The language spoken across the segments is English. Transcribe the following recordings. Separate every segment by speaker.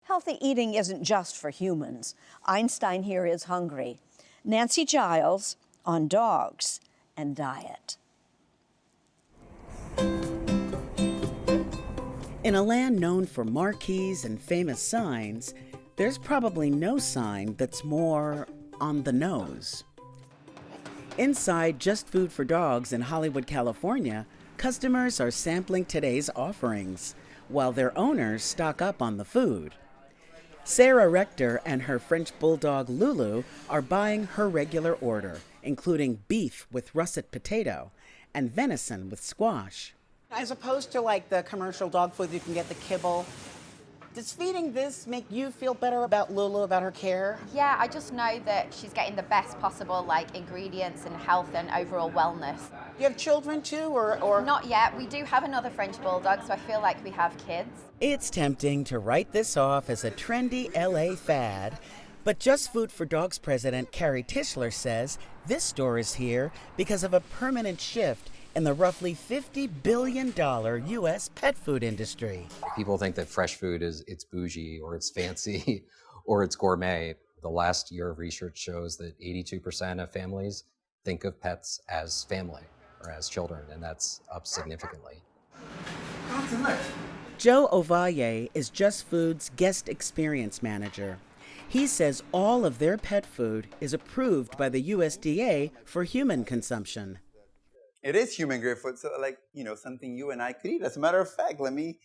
Speaker 1: Healthy eating isn't just for humans. Einstein here is hungry. Nancy Giles on dogs and diet.
Speaker 2: In a land known for marquees and famous signs, there's probably no sign that's more on the nose. Inside Just Food for Dogs in Hollywood, California, customers are sampling today's offerings, while their owners stock up on the food. Sarah Rector and her French bulldog Lulu are buying her regular order, including beef with russet potato and venison with squash.
Speaker 3: As opposed to like the commercial dog food, you can get the kibble. Does feeding this make you feel better about Lulu, about her care?
Speaker 4: Yeah, I just know that she's getting the best possible ingredients and health and overall wellness.
Speaker 3: You have children too, or?
Speaker 4: Not yet. We do have another French bulldog, so I feel like we have kids.
Speaker 2: It's tempting to write this off as a trendy LA fad, but Just Food for Dogs president Carrie Tischler says this store is here because of a permanent shift in the roughly $50 billion U.S. pet food industry.
Speaker 5: People think that fresh food it's bougie or it's fancy or it's gourmet. The last year of research shows that 82% of families think of pets as family or as children, and that's up significantly.
Speaker 2: Joe Ovalle is Just Food's guest experience manager. He says all of their pet food is approved by the USDA for human consumption.
Speaker 6: It is human grade food, so something you and I could eat. As a matter of fact, let me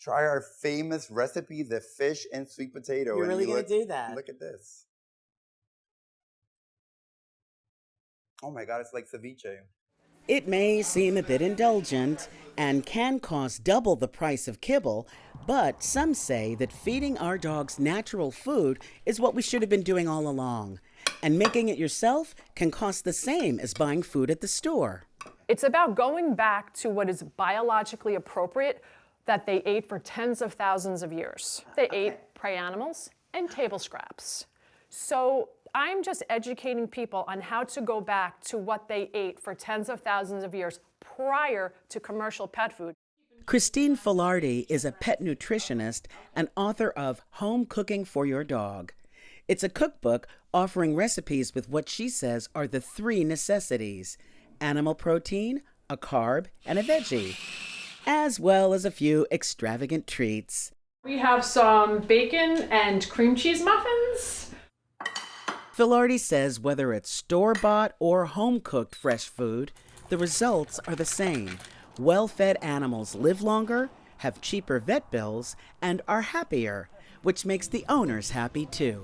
Speaker 6: try our famous recipe, the fish and sweet potato.
Speaker 3: You're really going to do that?
Speaker 6: Look at this. Oh my God, it's like ceviche.
Speaker 2: It may seem a bit indulgent and can cost double the price of kibble, but some say that feeding our dogs natural food is what we should have been doing all along. And making it yourself can cost the same as buying food at the store.
Speaker 7: It's about going back to what is biologically appropriate that they ate for tens of thousands of years. They ate prey animals and table scraps. So I'm just educating people on how to go back to what they ate for tens of thousands of years prior to commercial pet food.
Speaker 2: Christine Filardi is a pet nutritionist and author of Home Cooking for Your Dog. It's a cookbook offering recipes with what she says are the three necessities: animal protein, a carb, and a veggie, as well as a few extravagant treats.
Speaker 7: We have some bacon and cream cheese muffins.
Speaker 2: Filardi says whether it's store-bought or home-cooked fresh food, the results are the same. Well-fed animals live longer, have cheaper vet bills, and are happier, which makes the owners happy too.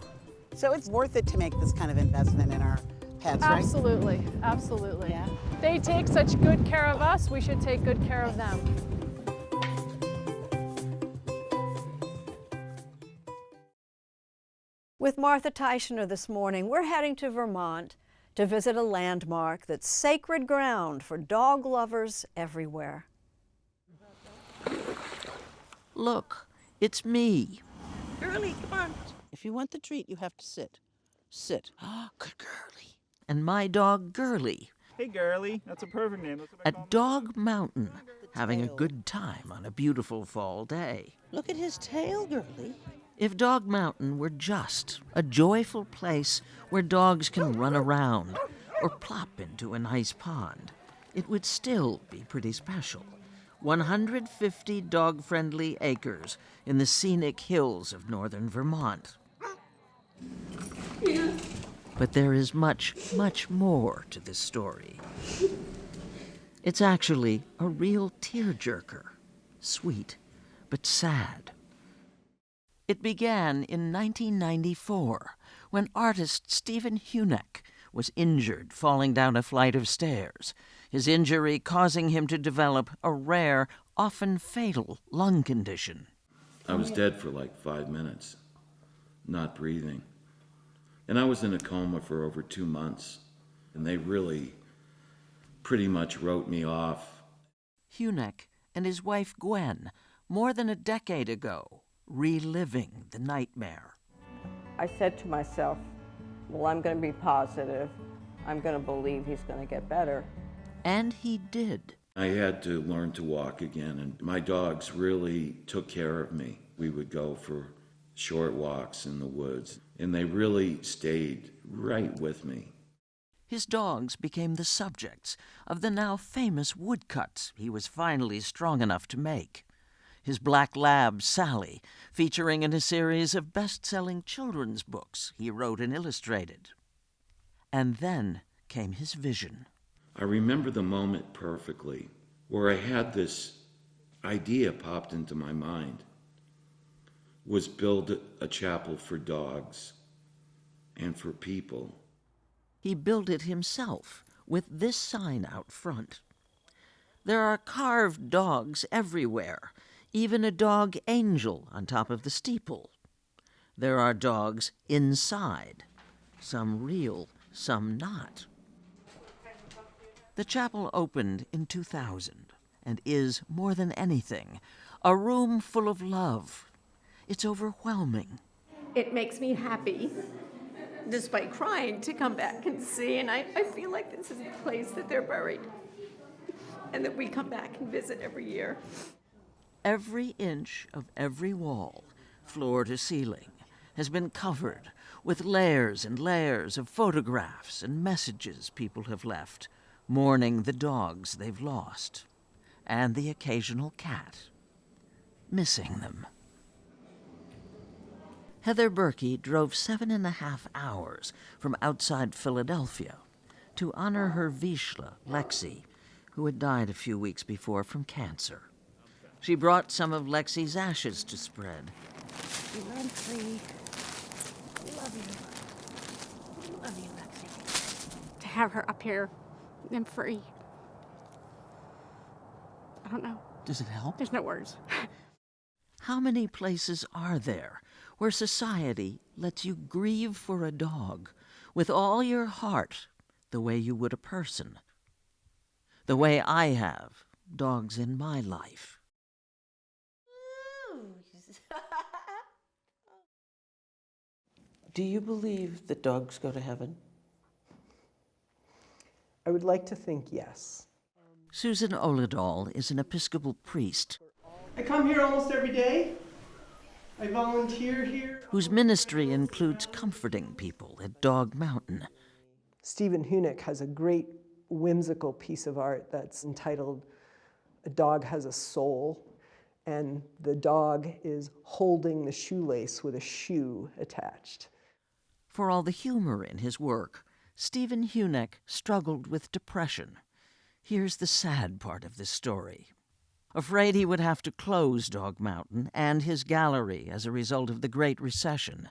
Speaker 3: So it's worth it to make this kind of investment in our pets, right?
Speaker 7: Absolutely, absolutely.
Speaker 3: Yeah.
Speaker 7: They take such good care of us, we should take good care of them.
Speaker 1: With Martha Teichner this morning, we're heading to Vermont to visit a landmark that's sacred ground for dog lovers everywhere.
Speaker 8: Look, it's me.
Speaker 9: Girlie, come on. If you want the treat, you have to sit. Sit.
Speaker 8: Good girlie. And my dog, Girlie.
Speaker 10: Hey, Girlie. That's a perfect name.
Speaker 8: At Dog Mountain, having a good time on a beautiful fall day.
Speaker 9: Look at his tail, Girlie.
Speaker 8: If Dog Mountain were just a joyful place where dogs can run around or plop into a nice pond, it would still be pretty special. 150 dog-friendly acres in the scenic hills of northern Vermont. But there is much, much more to this story. It's actually a real tearjerker, sweet but sad. It began in 1994 when artist Stephen Huneck was injured falling down a flight of stairs, his injury causing him to develop a rare, often fatal lung condition.
Speaker 11: I was dead for like 5 minutes, not breathing. And I was in a coma for over 2 months, and they really pretty much wrote me off.
Speaker 8: Huneck and his wife Gwen, more than a decade ago, reliving the nightmare.
Speaker 12: I said to myself, well, I'm going to be positive. I'm going to believe he's going to get better.
Speaker 8: And he did.
Speaker 11: I had to learn to walk again, and my dogs really took care of me. We would go for short walks in the woods, and they really stayed right with me.
Speaker 8: His dogs became the subjects of the now famous woodcuts he was finally strong enough to make. His black lab, Sally, featuring in a series of best-selling children's books he wrote and illustrated. And then came his vision.
Speaker 11: I remember the moment perfectly, where I had this idea popped into my mind, was build a chapel for dogs and for people.
Speaker 8: He built it himself with this sign out front. There are carved dogs everywhere, even a dog angel on top of the steeple. There are dogs inside, some real, some not. The chapel opened in 2000 and is, more than anything, a room full of love. It's overwhelming.
Speaker 13: It makes me happy, despite crying, to come back and see, and I feel like this is the place that they're buried, and that we come back and visit every year.
Speaker 8: Every inch of every wall, floor to ceiling, has been covered with layers and layers of photographs and messages people have left, mourning the dogs they've lost, and the occasional cat, missing them. Heather Berkey drove 7.5 hours from outside Philadelphia to honor her Vizsla, Lexi, who had died a few weeks before from cancer. She brought some of Lexi's ashes to spread.
Speaker 13: I'm free. Love you. Love you, Lexi. To have her up here and free. I don't know.
Speaker 8: Does it help?
Speaker 13: There's no words.
Speaker 8: How many places are there where society lets you grieve for a dog with all your heart the way you would a person? The way I have dogs in my life.
Speaker 14: Do you believe that dogs go to heaven?
Speaker 15: I would like to think yes.
Speaker 8: Susan Oladol is an Episcopal priest.
Speaker 15: I come here almost every day. I volunteer here.
Speaker 8: Whose ministry includes comforting people at Dog Mountain.
Speaker 15: Stephen Hunick has a great whimsical piece of art that's entitled "A Dog Has a Soul," and the dog is holding the shoelace with a shoe attached.
Speaker 8: For all the humor in his work, Stephen Hunick struggled with depression. Here's the sad part of this story. Afraid he would have to close Dog Mountain and his gallery as a result of the Great Recession,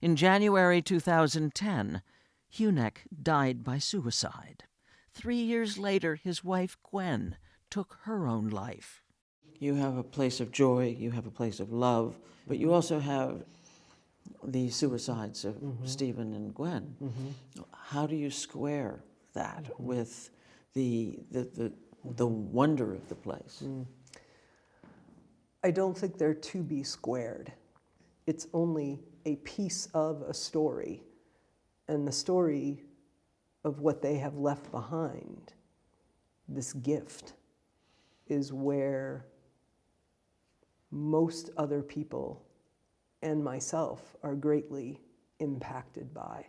Speaker 8: in January 2010, Hunick died by suicide. 3 years later, his wife, Gwen, took her own life.
Speaker 14: You have a place of joy, you have a place of love, but you also have the suicides of Stephen and Gwen. How do you square that with the wonder of the place?
Speaker 15: I don't think they're to be squared. It's only a piece of a story, and the story of what they have left behind, this gift, is where most other people and myself are greatly impacted by.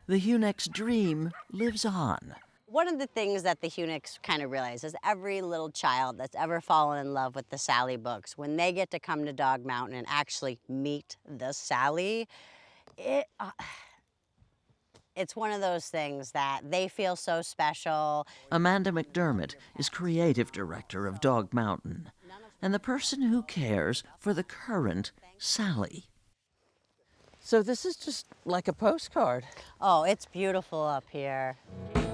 Speaker 8: The Hunick's dream lives on.
Speaker 16: One of the things that the Hunicks kind of realize is every little child that's ever fallen in love with the Sally books, when they get to come to Dog Mountain and actually meet the Sally, it's one of those things that they feel so special.
Speaker 8: Amanda McDermott is creative director of Dog Mountain and the person who cares for the current Sally.
Speaker 14: So this is just like a postcard.
Speaker 16: Oh, it's beautiful up here.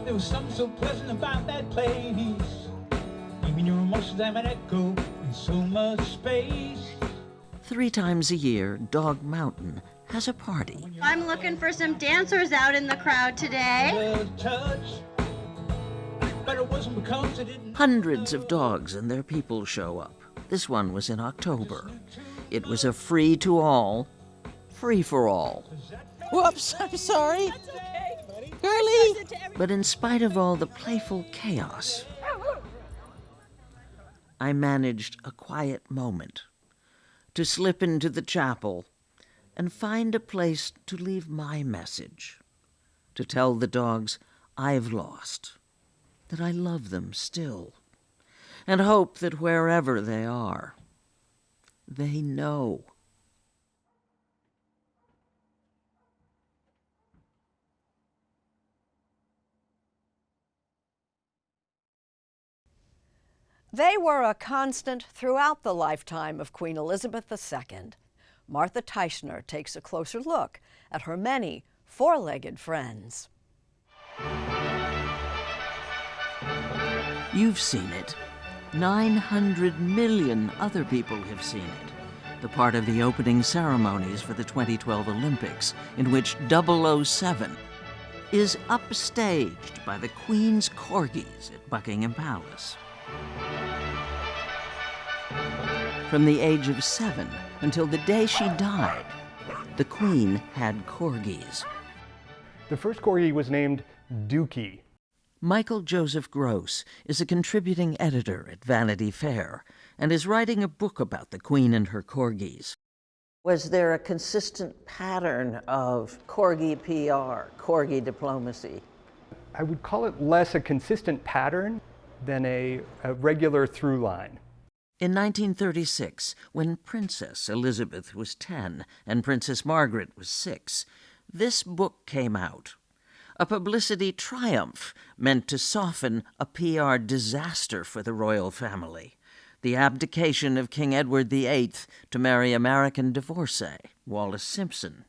Speaker 17: There was something so pleasant about that place. Even your emotions have an echo in so much space.
Speaker 8: 3 times a year, Dog Mountain has a party.
Speaker 16: I'm looking for some dancers out in the crowd today.
Speaker 8: Hundreds of dogs and their people show up. This one was in October. It was a free-to-all, free-for-all.
Speaker 14: Whoops, I'm sorry. That's okay, buddy. Girlie!
Speaker 8: But in spite of all the playful chaos, I managed a quiet moment to slip into the chapel and find a place to leave my message, to tell the dogs I've lost that I love them still, and hope that wherever they are, they know.
Speaker 1: They were a constant throughout the lifetime of Queen Elizabeth II. Martha Teichner takes a closer look at her many four-legged friends.
Speaker 8: You've seen it. 900 million other people have seen it. The part of the opening ceremonies for the 2012 Olympics, in which 007 is upstaged by the Queen's corgis at Buckingham Palace. From the age of 7 until the day she died, the Queen had corgis.
Speaker 18: The first corgi was named Dookie.
Speaker 8: Michael Joseph Gross is a contributing editor at Vanity Fair and is writing a book about the Queen and her corgis.
Speaker 14: Was there a consistent pattern of corgi PR, corgi diplomacy?
Speaker 18: I would call it less a consistent pattern than a regular through line.
Speaker 8: In 1936, when Princess Elizabeth was 10 and Princess Margaret was 6, this book came out. A publicity triumph meant to soften a PR disaster for the royal family. The abdication of King Edward VIII to marry American divorcee Wallis Simpson.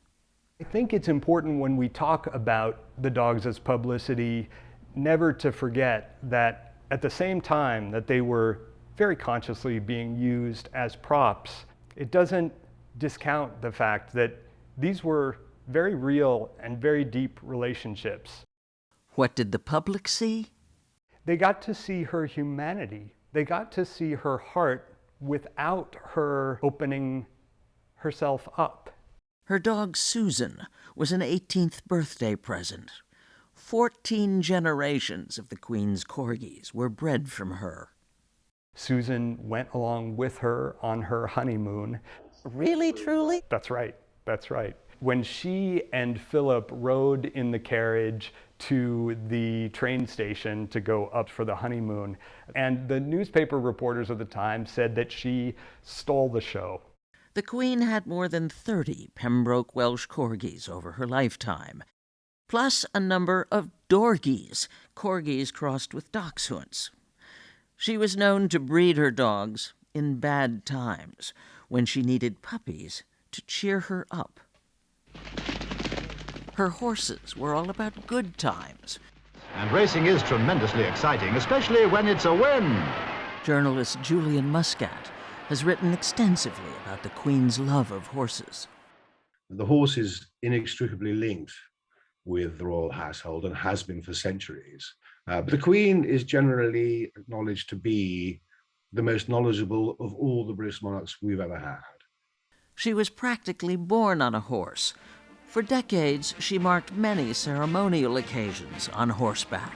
Speaker 18: I think it's important when we talk about the dogs as publicity, never to forget that at the same time that they were very consciously being used as props, it doesn't discount the fact that these were very real and very deep relationships.
Speaker 8: What did the public see?
Speaker 18: They got to see her humanity. They got to see her heart without her opening herself up.
Speaker 8: Her dog Susan was an 18th birthday present. 14 generations of the Queen's corgis were bred from her.
Speaker 18: Susan went along with her on her honeymoon.
Speaker 14: Really, truly?
Speaker 18: That's right, that's right. When she and Philip rode in the carriage to the train station to go up for the honeymoon, and the newspaper reporters of the time said that she stole the show.
Speaker 8: The Queen had more than 30 Pembroke Welsh corgis over her lifetime, plus a number of dorgies, corgis crossed with dachshunds. She was known to breed her dogs in bad times, when she needed puppies to cheer her up. Her horses were all about good times.
Speaker 19: And racing is tremendously exciting, especially when it's a win.
Speaker 8: Journalist Julian Muscat has written extensively about the Queen's love of horses.
Speaker 20: The horse is inextricably linked with the royal household and has been for centuries. But the Queen is generally acknowledged to be the most knowledgeable of all the British monarchs we've ever had.
Speaker 8: She was practically born on a horse. For decades, she marked many ceremonial occasions on horseback.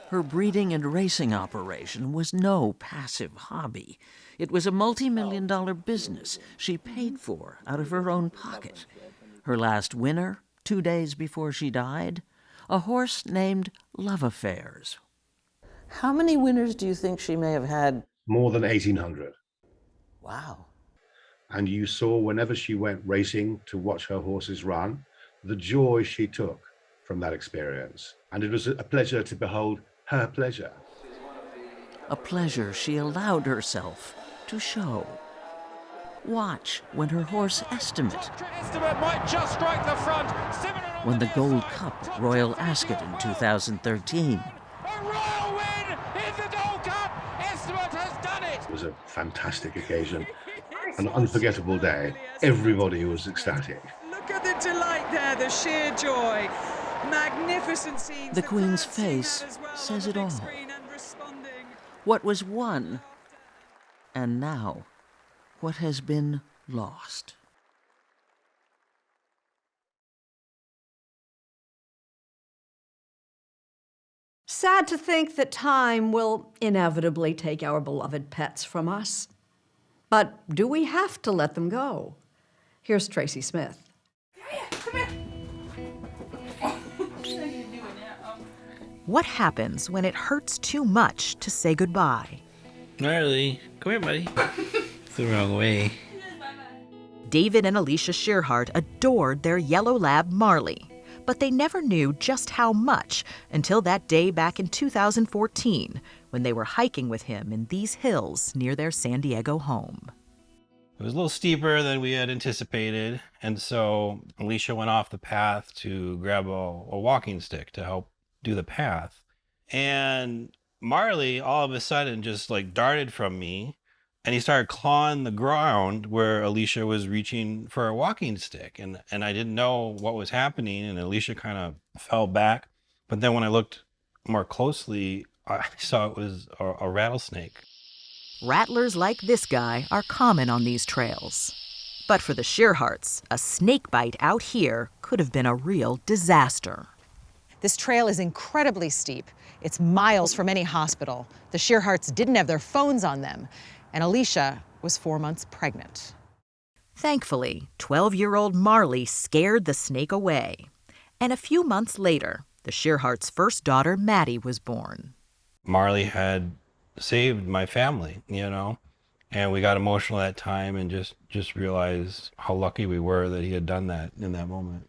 Speaker 8: Her breeding and racing operation was no passive hobby. It was a multi-million-dollar business she paid for out of her own pocket. Her last winner, 2 days before she died, a horse named Love Affairs.
Speaker 14: How many winners do you think she may have had?
Speaker 20: More than 1,800.
Speaker 14: Wow.
Speaker 20: And you saw whenever she went racing to watch her horses run, the joy she took from that experience. And it was a pleasure to behold her pleasure.
Speaker 8: A pleasure she allowed herself to show. Watch when her horse Estimate
Speaker 17: might just strike the front.
Speaker 8: won the Gold Cup at Royal Ascot in 2013.
Speaker 17: A royal win in the Gold Cup. Estimate has done it.
Speaker 20: It was a fantastic occasion, an unforgettable day. Everybody was ecstatic.
Speaker 21: Look at the delight there, the sheer joy. Magnificent scenes.
Speaker 8: The Queen's face says it all. What was won, and now what has been lost.
Speaker 1: Sad to think that time will inevitably take our beloved pets from us. But do we have to let them go? Here's Tracy Smith.
Speaker 4: What happens when it hurts too much to say goodbye?
Speaker 22: Marley, come here, buddy. It's the wrong way.
Speaker 4: David and Alicia Shearhart adored their yellow lab Marley, but they never knew just how much until that day back in 2014 when they were hiking with him in these hills near their San Diego home.
Speaker 22: It was a little steeper than we had anticipated, and so Alicia went off the path to grab a walking stick to help do the path. And Marley all of a sudden just like darted from me, and he started clawing the ground where Alicia was reaching for a walking stick. And I didn't know what was happening, and Alicia kind of fell back. But then when I looked more closely, I saw it was a rattlesnake.
Speaker 4: Rattlers like this guy are common on these trails. But for the Shearharts, a snake bite out here could have been a real disaster.
Speaker 23: This trail is incredibly steep. It's miles from any hospital. The Shearharts didn't have their phones on them, and Alicia was 4 months pregnant.
Speaker 4: Thankfully, 12-year-old Marley scared the snake away. And a few months later, the Shearharts' first daughter, Maddie, was born.
Speaker 22: Marley had saved my family, and we got emotional at that time and just realized how lucky we were that he had done that in that moment.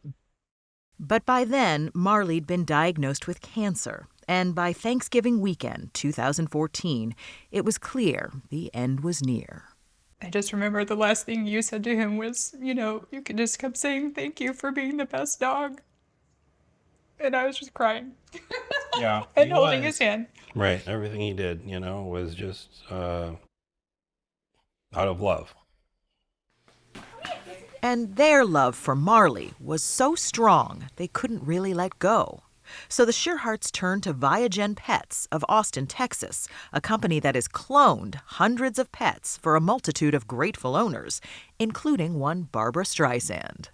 Speaker 4: But by then, Marley'd been diagnosed with cancer, and by Thanksgiving weekend 2014, it was clear the end was near.
Speaker 24: I just remember the last thing you said to him was, you just kept saying thank you for being the best dog. And I was just crying.
Speaker 22: Yeah.
Speaker 24: And holding his hand.
Speaker 22: Right. Everything he did, was just out of love.
Speaker 4: And their love for Marley was so strong they couldn't really let go. So the Shearharts turned to Viagen Pets of Austin, Texas, a company that has cloned hundreds of pets for a multitude of grateful owners, including one Barbra Streisand.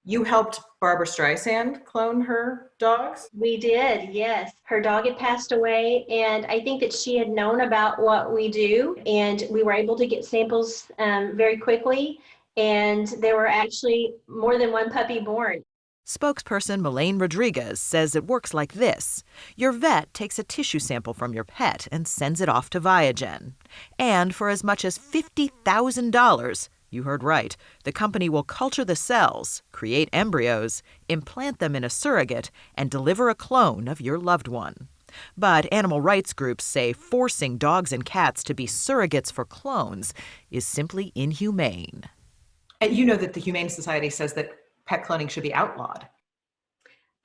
Speaker 23: You helped Barbra Streisand clone her dogs?
Speaker 25: We did, yes. Her dog had passed away, and I think that she had known about what we do, and we were able to get samples very quickly, and there were actually more than one puppy born.
Speaker 4: Spokesperson Melaine Rodriguez says it works like this. Your vet takes a tissue sample from your pet and sends it off to Viagen. And for as much as $50,000, you heard right, the company will culture the cells, create embryos, implant them in a surrogate, and deliver a clone of your loved one. But animal rights groups say forcing dogs and cats to be surrogates for clones is simply inhumane.
Speaker 23: And you know that the Humane Society says that pet cloning should be outlawed.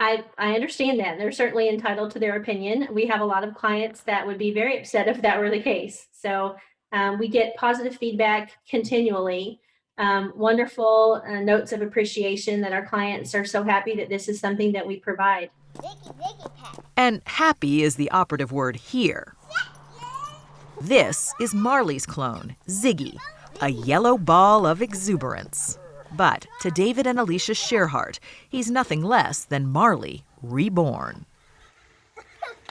Speaker 25: I understand that. They're certainly entitled to their opinion. We have a lot of clients that would be very upset if that were the case. So we get positive feedback continually, wonderful notes of appreciation that our clients are so happy that this is something that we provide.
Speaker 4: And happy is the operative word here. This is Marley's clone, Ziggy, a yellow ball of exuberance. But to David and Alicia Shearhart, he's nothing less than Marley reborn.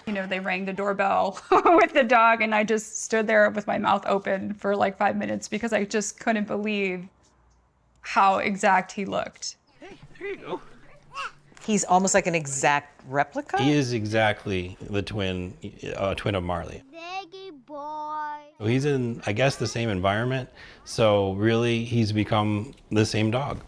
Speaker 24: They rang the doorbell with the dog, and I just stood there with my mouth open for like 5 minutes because I just couldn't believe how exact he looked.
Speaker 22: Hey, there you go.
Speaker 23: He's almost like an exact replica?
Speaker 22: He is exactly the twin of Marley. So he's in, I guess, the same environment. So really, he's become the same dog.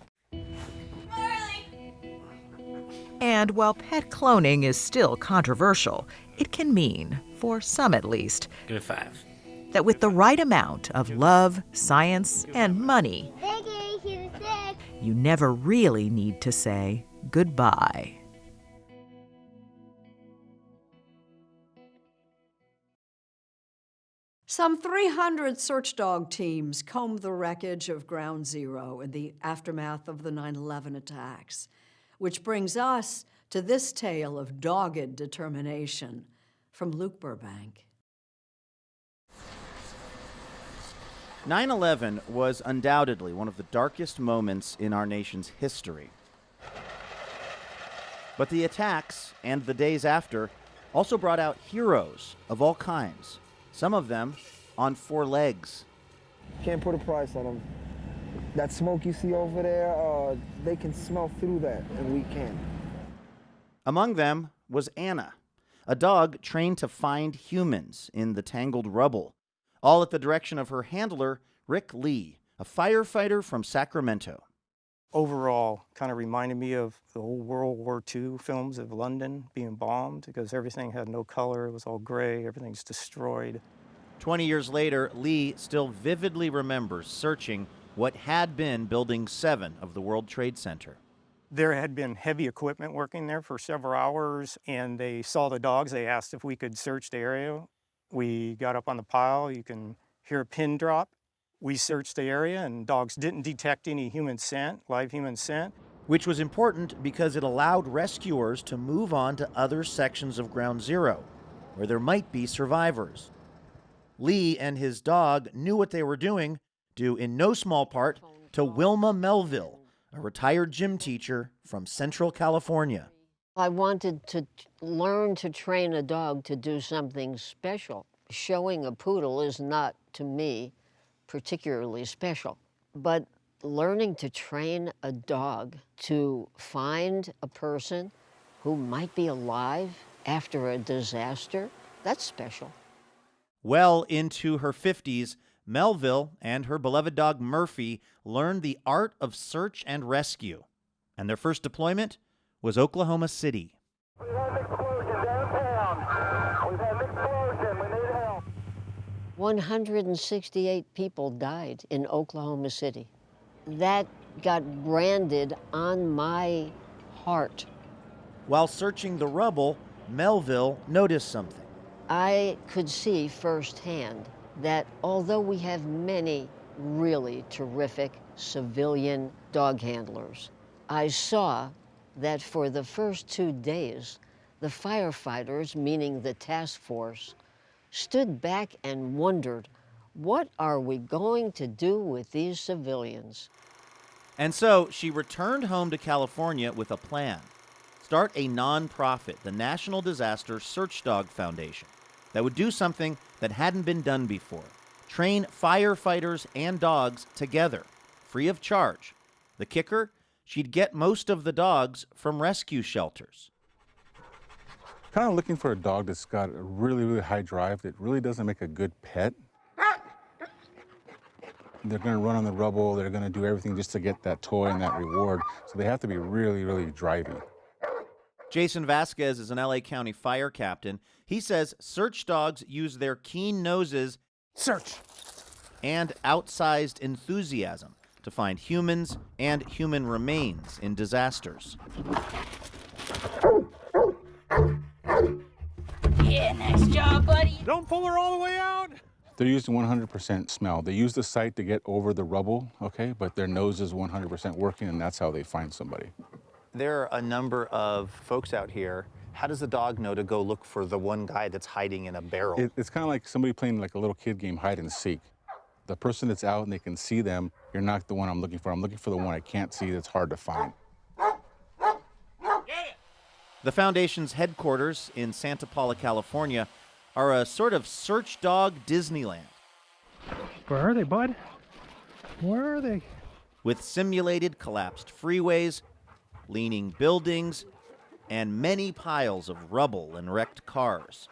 Speaker 4: And while pet cloning is still controversial, it can mean, for some at least,
Speaker 22: Give it 5.
Speaker 4: that with the right amount of love, science, and money, you never really need to say goodbye.
Speaker 1: Some 300 search dog teams combed the wreckage of Ground Zero in the aftermath of the 9/11 attacks, which brings us to this tale of dogged determination from Luke Burbank.
Speaker 26: 9/11 was undoubtedly one of the darkest moments in our nation's history. But the attacks and the days after also brought out heroes of all kinds, some of them on 4 legs.
Speaker 27: Can't put a price on them.
Speaker 2: That smoke you see over there, they can smell through that, and we can't.
Speaker 26: Among them was Anna, a dog trained to find humans in the tangled rubble, all at the direction of her handler, Rick Lee, a firefighter from Sacramento.
Speaker 3: Overall, kind of reminded me of the old World War II films of London being bombed because everything had no color, it was all gray, everything's destroyed.
Speaker 26: 20 years later, Lee still vividly remembers searching what had been Building 7 of the World Trade Center.
Speaker 3: There had been heavy equipment working there for several hours, and they saw the dogs. They asked if we could search the area. We got up on the pile. You can hear a pin drop. We searched the area, and dogs didn't detect any human scent, live human scent.
Speaker 26: Which was important because it allowed rescuers to move on to other sections of Ground Zero, where there might be survivors. Lee and his dog knew what they were doing, due in no small part to Wilma Melville, a retired gym teacher from Central California.
Speaker 5: I wanted to learn to train a dog to do something special. Showing a poodle is not, to me, particularly special. But learning to train a dog to find a person who might be alive after a disaster, that's special.
Speaker 26: Well into her 50s, Melville and her beloved dog Murphy learned the art of search and rescue. And their first deployment was Oklahoma City.
Speaker 6: We have an explosion downtown. We've had an explosion. We need help.
Speaker 5: 168 people died in Oklahoma City. That got branded on my heart.
Speaker 26: While searching the rubble, Melville noticed something.
Speaker 5: I could see firsthand that although we have many really terrific civilian dog handlers, I saw that for the first 2 days, the firefighters, meaning the task force, stood back and wondered, what are we going to do with these civilians?
Speaker 26: And so she returned home to California with a plan. Start a nonprofit, the National Disaster Search Dog Foundation, that would do something that hadn't been done before. Train firefighters and dogs together, free of charge. The kicker? She'd get most of the dogs from rescue shelters.
Speaker 7: Kind of looking for a dog that's got a really, really high drive that really doesn't make a good pet. They're going to run on the rubble. They're going to do everything just to get that toy and that reward. So they have to be really, really drivey.
Speaker 26: Jason Vasquez is an LA County fire captain. He says search dogs use their keen noses, search, and outsized enthusiasm to find humans and human remains in disasters.
Speaker 10: Yeah, nice job, buddy.
Speaker 7: Don't pull her all the way out. They're using 100% smell. They use the sight to get over the rubble, okay, but their nose is 100% working, and that's how they find somebody.
Speaker 26: There are a number of folks out here. How does the dog know to go look for the one guy that's hiding in a barrel?
Speaker 7: It's kind of like somebody playing like a little kid game, hide and seek. The person that's out and they can see them, you're not the one I'm looking for. I'm looking for the one I can't see that's hard to find.
Speaker 26: The foundation's headquarters in Santa Paula, California, are a sort of search dog Disneyland.
Speaker 18: Where are they, bud? Where are they?
Speaker 26: With simulated collapsed freeways, leaning buildings, and many piles of rubble and wrecked cars.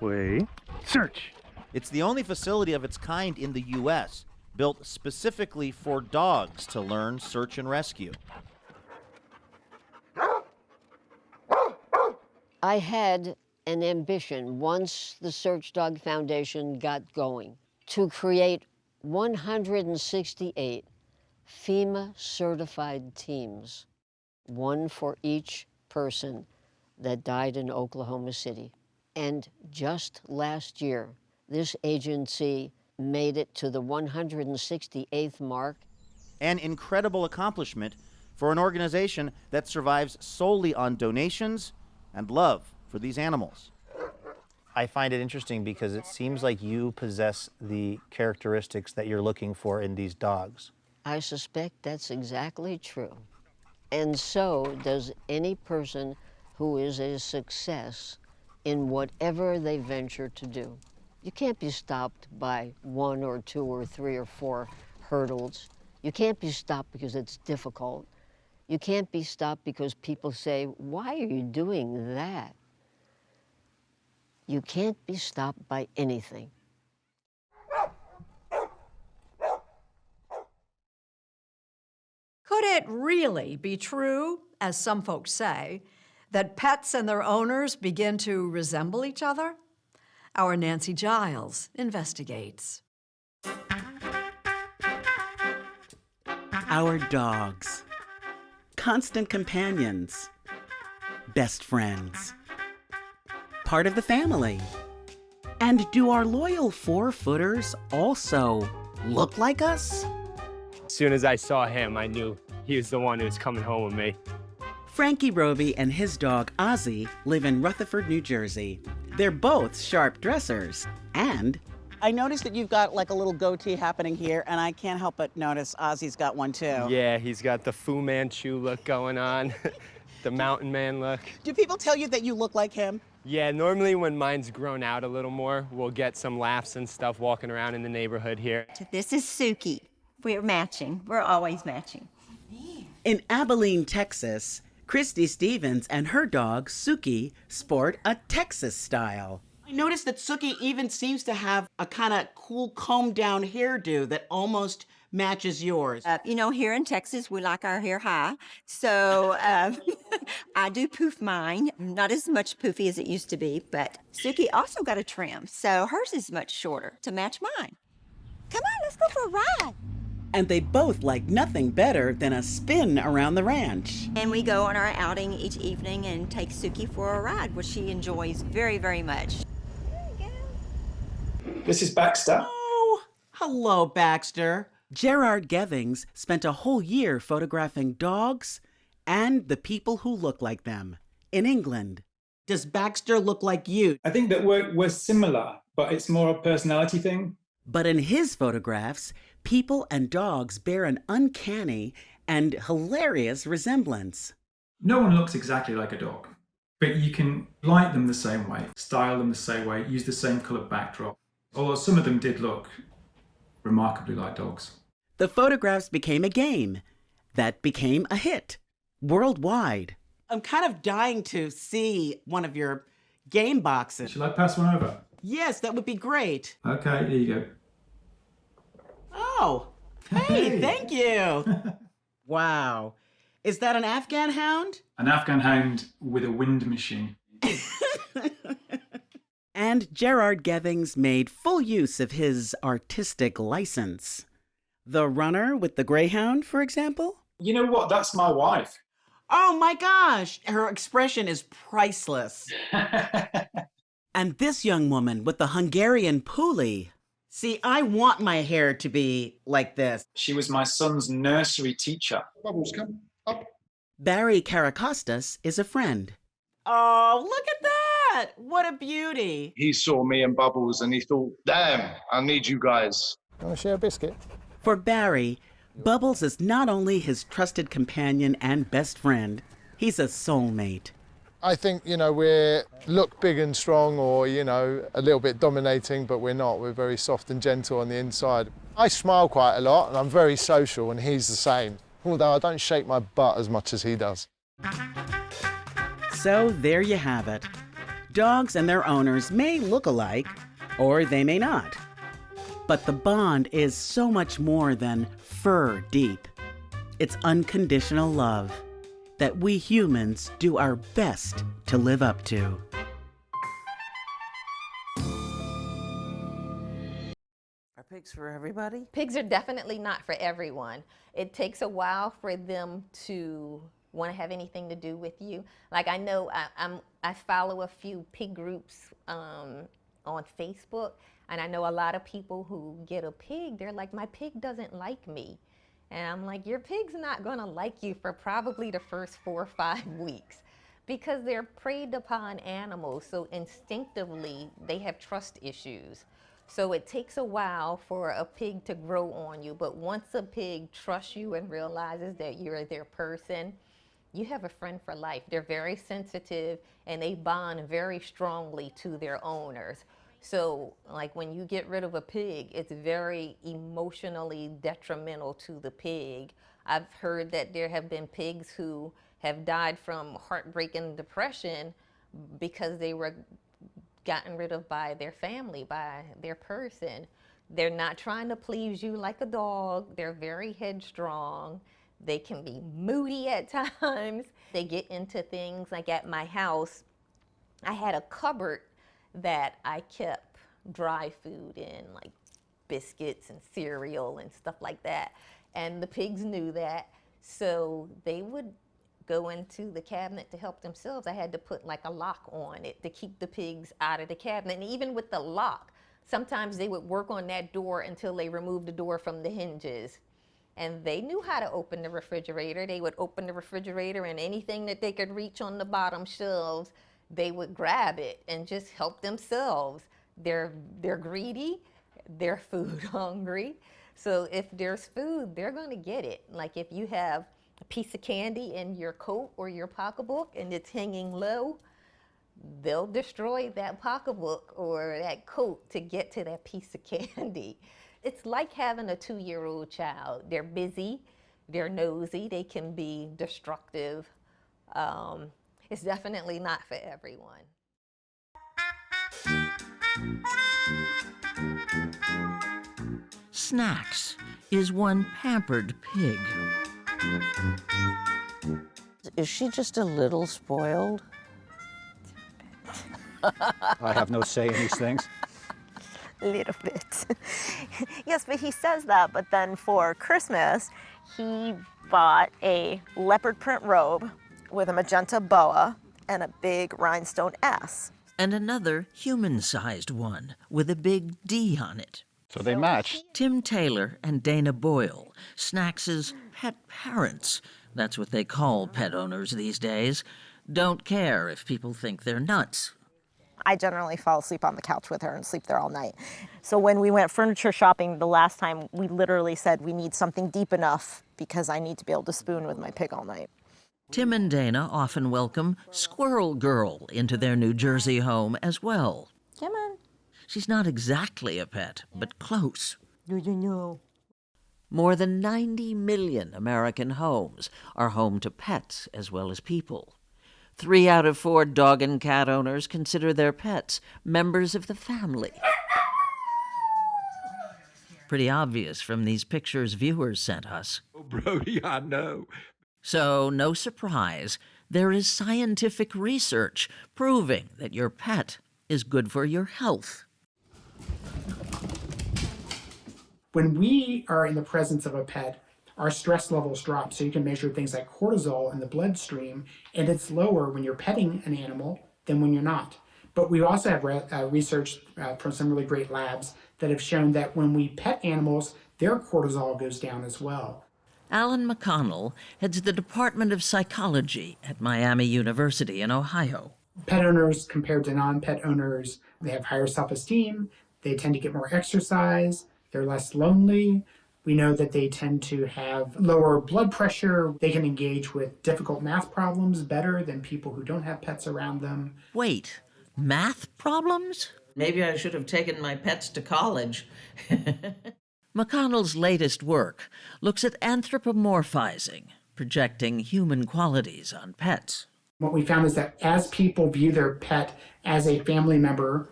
Speaker 18: Wait. Search.
Speaker 26: It's the only facility of its kind in the U.S., built specifically for dogs to learn search and rescue.
Speaker 5: I had an ambition, once the Search Dog Foundation got going, to create 168 FEMA-certified teams, one for each person that died in Oklahoma City. And just last year, this agency made it to the 168th mark.
Speaker 26: An incredible accomplishment for an organization that survives solely on donations and love for these animals. I find it interesting because it seems like you possess the characteristics that you're looking for in these dogs.
Speaker 5: I suspect that's exactly true. And so does any person who is a success in whatever they venture to do. You can't be stopped by 1 or 2 or 3 or 4 hurdles. You can't be stopped because it's difficult. You can't be stopped because people say, why are you doing that? You can't be stopped by anything.
Speaker 1: Could it really be true, as some folks say, that pets and their owners begin to resemble each other? Our Nancy Giles investigates.
Speaker 9: Our dogs. Constant companions. Best friends. Part of the family. And do our loyal four-footers also look like us?
Speaker 11: As soon as I saw him, I knew he was the one who was coming home with me.
Speaker 9: Frankie Roby and his dog Ozzy live in Rutherford, New Jersey. They're both sharp dressers, and
Speaker 12: I noticed that you've got like a little goatee happening here, and I can't help but notice Ozzy's got one too.
Speaker 11: Yeah, he's got the Fu Manchu look going on, the mountain man look.
Speaker 12: Do people tell you that you look like him?
Speaker 11: Yeah, normally when mine's grown out a little more, we'll get some laughs and stuff walking around in the neighborhood here.
Speaker 13: This is Suki. We're matching. We're always matching.
Speaker 9: in Abilene, Texas, Christy Stevens and her dog, Suki, sport a Texas style.
Speaker 12: I noticed that Suki even seems to have a kind of cool combed down hairdo that almost matches yours.
Speaker 13: You know, here in Texas, we like our hair high. So I do poof mine. Not as much poofy as it used to be, but Suki also got a trim. So hers is much shorter to match mine. Come on, let's go for a ride.
Speaker 9: And they both like nothing better than a spin around the ranch.
Speaker 13: And we go on our outing each evening and take Suki for a ride, which she enjoys very, very much.
Speaker 15: This is Baxter.
Speaker 12: Oh, hello, Baxter.
Speaker 9: Gerard Gethings spent a whole year photographing dogs and the people who look like them in England.
Speaker 12: Does Baxter look like you?
Speaker 15: I think that we're similar, but it's more a personality thing.
Speaker 9: But in his photographs, people and dogs bear an uncanny and hilarious resemblance.
Speaker 15: No one looks exactly like a dog, but you can light them the same way, style them the same way, use the same colour backdrop. Although some of them did look remarkably like dogs.
Speaker 9: The photographs became a game that became a hit worldwide.
Speaker 12: I'm kind of dying to see one of your game boxes.
Speaker 15: Shall I pass one over?
Speaker 12: Yes, that would be great.
Speaker 15: Okay, here you go.
Speaker 12: Oh, hey, thank you. Wow. Is that an Afghan hound?
Speaker 15: An Afghan hound with a wind machine.
Speaker 9: And Gerard Gethings made full use of his artistic license. The runner with the greyhound, for example?
Speaker 15: You know what? That's my wife.
Speaker 12: Oh my gosh, her expression is priceless.
Speaker 9: And this young woman with the Hungarian pulley.
Speaker 12: See, I want my hair to be like this.
Speaker 15: She was my son's nursery teacher.
Speaker 20: Bubbles, come up.
Speaker 9: Barry Karakostas is a friend.
Speaker 12: Oh, look at that! What a beauty.
Speaker 20: He saw me and Bubbles and he thought, damn, I need you guys.
Speaker 2: Want to share a biscuit?
Speaker 9: For Barry, Bubbles is not only his trusted companion and best friend, he's a soulmate.
Speaker 2: I think, we look big and strong or, a little bit dominating, but we're not. We're very soft and gentle on the inside. I smile quite a lot and I'm very social and he's the same, although I don't shake my butt as much as he does.
Speaker 9: So there you have it. Dogs and their owners may look alike, or they may not. But the bond is so much more than fur deep. It's unconditional love that we humans do our best to live up to.
Speaker 12: Are pigs for everybody?
Speaker 16: Pigs are definitely not for everyone. It takes a while for them to want to have anything to do with you. Like I know I follow a few pig groups on Facebook, and I know a lot of people who get a pig, they're like, my pig doesn't like me. And I'm like, your pig's not gonna like you for probably the first 4 or 5 weeks because they're preyed upon animals, so instinctively they have trust issues. So it takes a while for a pig to grow on you, but once a pig trusts you and realizes that you're their person, you have a friend for life. They're very sensitive and they bond very strongly to their owners. So like when you get rid of a pig, it's very emotionally detrimental to the pig. I've heard that there have been pigs who have died from heartbreak and depression because they were gotten rid of by their family, by their person. They're not trying to please you like a dog. They're very headstrong. They can be moody at times. They get into things like at my house, I had a cupboard that I kept dry food in, like biscuits and cereal and stuff like that. And the pigs knew that, so they would go into the cabinet to help themselves. I had to put like a lock on it to keep the pigs out of the cabinet. And even with the lock, sometimes they would work on that door until they removed the door from the hinges. And they knew how to open the refrigerator. They would open the refrigerator, and anything that they could reach on the bottom shelves, they would grab it and just help themselves. They're greedy, they're food hungry. So if there's food, they're gonna get it. Like if you have a piece of candy in your coat or your pocketbook and it's hanging low, they'll destroy that pocketbook or that coat to get to that piece of candy. It's like having a 2-year-old child. They're busy, they're nosy, they can be destructive. It's definitely not for everyone.
Speaker 8: Snacks is one pampered pig.
Speaker 5: Is she just a little spoiled?
Speaker 14: I have no say in these things.
Speaker 17: A little bit. Yes, but he says that, but then for Christmas, he bought a leopard print robe with a magenta boa and a big rhinestone S.
Speaker 8: And another human-sized one with a big D on it.
Speaker 14: So they match.
Speaker 8: Tim Taylor and Dana Boyle, Snacks' pet parents, that's what they call pet owners these days, don't care if people think they're nuts.
Speaker 17: I generally fall asleep on the couch with her and sleep there all night. So when we went furniture shopping the last time, we literally said we need something deep enough because I need to be able to spoon with my pig all night.
Speaker 8: Tim and Dana often welcome Squirrel Girl into their New Jersey home as well.
Speaker 17: Come on.
Speaker 8: She's not exactly a pet, but close.
Speaker 17: No.
Speaker 8: More than 90 million American homes are home to pets as well as people. 3 out of 4 dog and cat owners consider their pets members of the family. Pretty obvious from these pictures viewers sent us.
Speaker 19: Oh, Brody, I know.
Speaker 8: So, no surprise, there is scientific research proving that your pet is good for your health.
Speaker 21: When we are in the presence of a pet, our stress levels drop, so you can measure things like cortisol in the bloodstream, and it's lower when you're petting an animal than when you're not. But we also have research from some really great labs that have shown that when we pet animals, their cortisol goes down as well.
Speaker 8: Alan McConnell heads the Department of Psychology at Miami University in Ohio.
Speaker 21: Pet owners compared to non-pet owners, they have higher self-esteem, they tend to get more exercise, they're less lonely. We know that they tend to have lower blood pressure. They can engage with difficult math problems better than people who don't have pets around them.
Speaker 8: Wait, math problems?
Speaker 25: Maybe I should have taken my pets to college.
Speaker 8: McConnell's latest work looks at anthropomorphizing, projecting human qualities on pets.
Speaker 21: What we found is that as people view their pet as a family member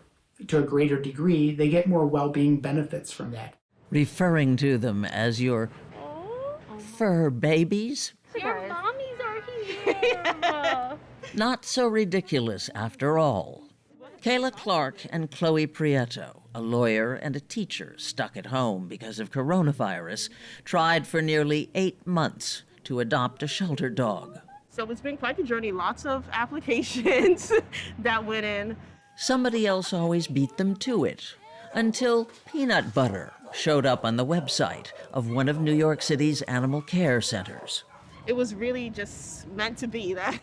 Speaker 21: to a greater degree, they get more well-being benefits from that.
Speaker 8: Referring to them as your fur babies?
Speaker 10: Your mommies are here.
Speaker 8: Not so ridiculous after all. Kayla Clark and Chloe Prieto, a lawyer and a teacher stuck at home because of coronavirus, tried for nearly 8 months to adopt a shelter dog.
Speaker 27: So it's been quite the journey, lots of applications that went in.
Speaker 8: Somebody else always beat them to it, until peanut butter showed up on the website of one of New York City's animal care centers.
Speaker 27: It was really just meant to be that,